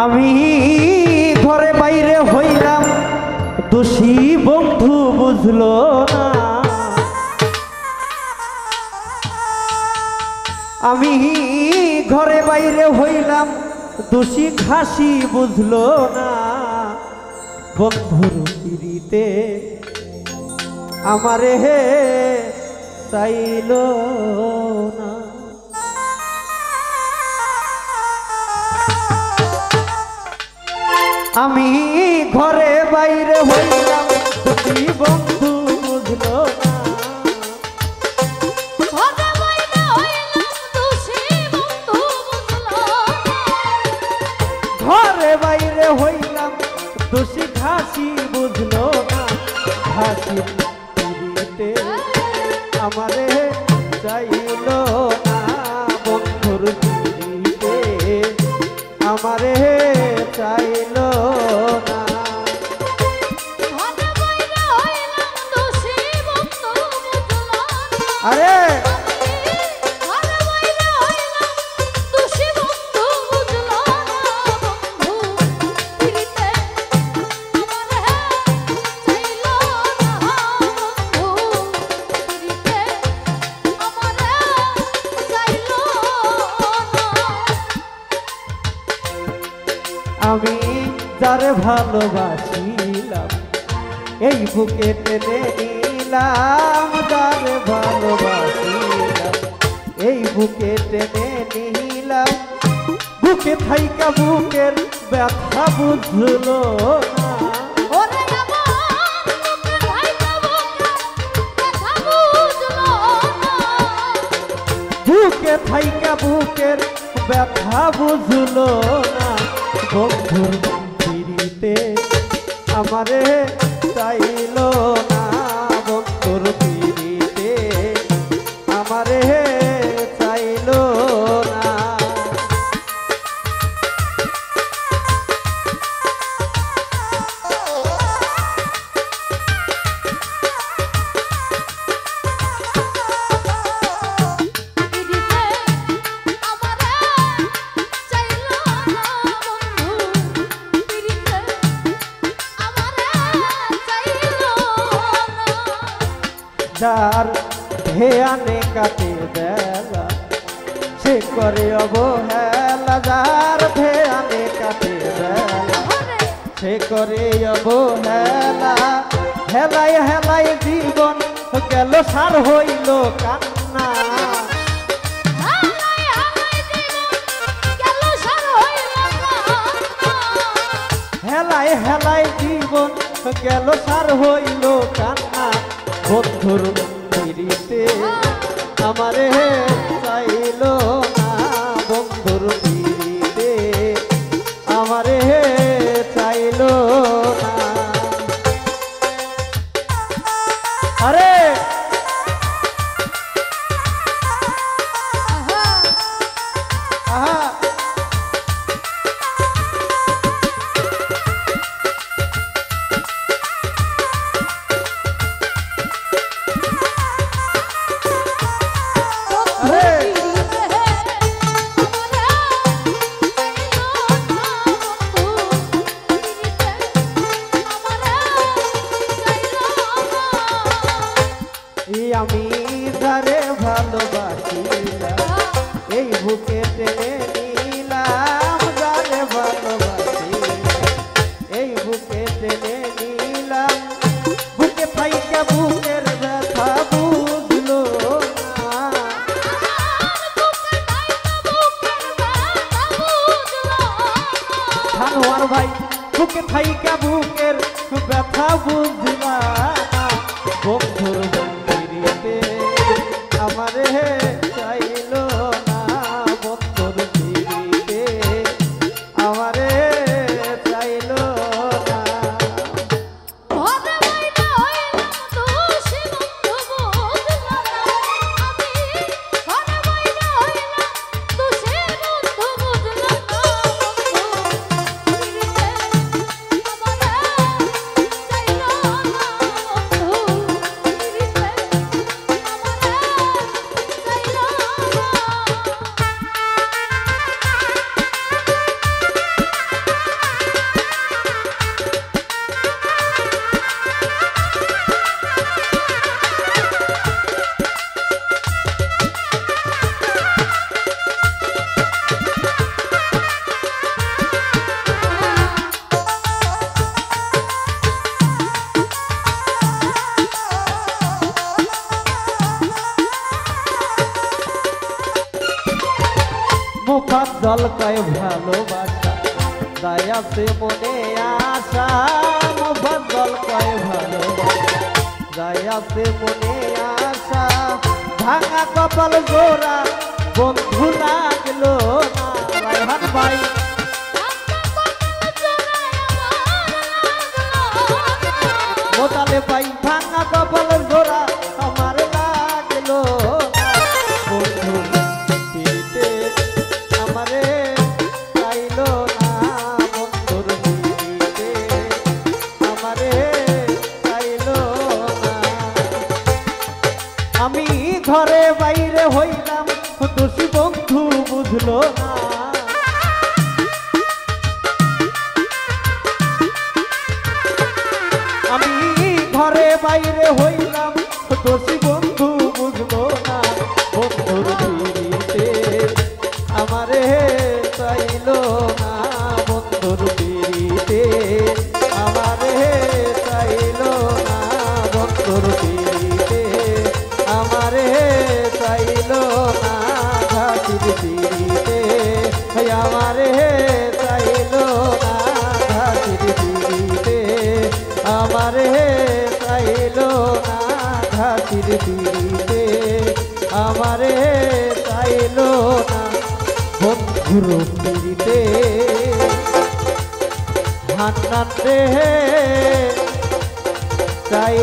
আমি ঘরে বাইরে হইলাম দোষী বন্ধু বুঝলো না। আমি ঘরে বাইরে হইলাম দোষী ঘাসি বুঝলো না। বন্ধুর পিড়িতে আমারে হে চাইল না। আমি ঘরে বাইরে হইলাম দোষী বন্ধু বুঝলো না। ঘরে বাইরে হইলাম দোষী ঘাসি বুঝলো না। ঘাসি পিড়িতে আমারে চাইল না। বন্ধুর পিড়িতে আমারে চাইল না। আরে আমি যারে ভালোবাসিলাম এই বুকে টেনে নিলাম। যারে ভালোবাসিলাম এই বুকে টেনে নিলাম। বুকে থাইকা বুকের ব্যথা বুঝলো না। বুকে থাইকা বুকের ব্যথা বুঝলো না। বন্ধুর পিড়িতে আমারে চাইল না। বন্ধুর পিড়িতে আমারে চাইল না। যার ধ্যানে কাটে বেলা সে করে অবহেলা। যার ধ্যানে কাটে বেলা সে করে অবহেলা। হেলায় হেলায় জীবন গেল সার হইল কান্না। হেলায় হেলায় জীবন গেল সার হইল কান্না। বন্ধুর পিড়িতে আমারে চাইল না। বন্ধুর পিড়িতে আমারে চাইল না। আরে আহা আমি যারে ভালোবাসিলাম এই বুকে টেনে নিলাম। যারে ভালোবাসিলাম এই বুকে টেনে নিলাম। বুকে থাইকা বুকের ব্যথা বুঝলো না। জানোয়ার ভাই বুকে থাইকা বুকের ব্যথা বুঝলা না। বন্ধুর পিড়িতে আমারে চাইল না। বন্ধুর পিড়িতে আমারে চাইল না। মুফাজ্জল কয় ভালোবাসা যাই আছে মনে আশা মুফাজ্জল কয় ভালোবাসা যাই আছে মনে আশা ভাঙা কপাল জোড়া বন্ধু লাগলো না রায়হান ভাই মোতালে ভাই ভাঙা কপাল জোড়া আমার লাগলো না বন্ধু পিড়িতে আমারে চাইলো না বন্ধুর পিড়িতে আমারে চাইলো না আমি ঘরে বাইরে হইলাম দোষী বন্ধু বুঝলো না আমি ঘরে বাইরে হইলাম দোষী বন্ধু বুঝলো না বন্ধুর পিড়িতে আমারে চাইলো না বন্ধুর পিড়িতে আমারে চাইলো না বন্ধুর পিড়িতে আমারে চাইলো না ঘাটির পিড়িতে আমারে চাইলো না ঘাটির পিড়িতে আমারে চাইলো না ঘাটির পিড়িতে আমারে চাইলো না বন্ধুর পিড়িতে হান্নান রে চাই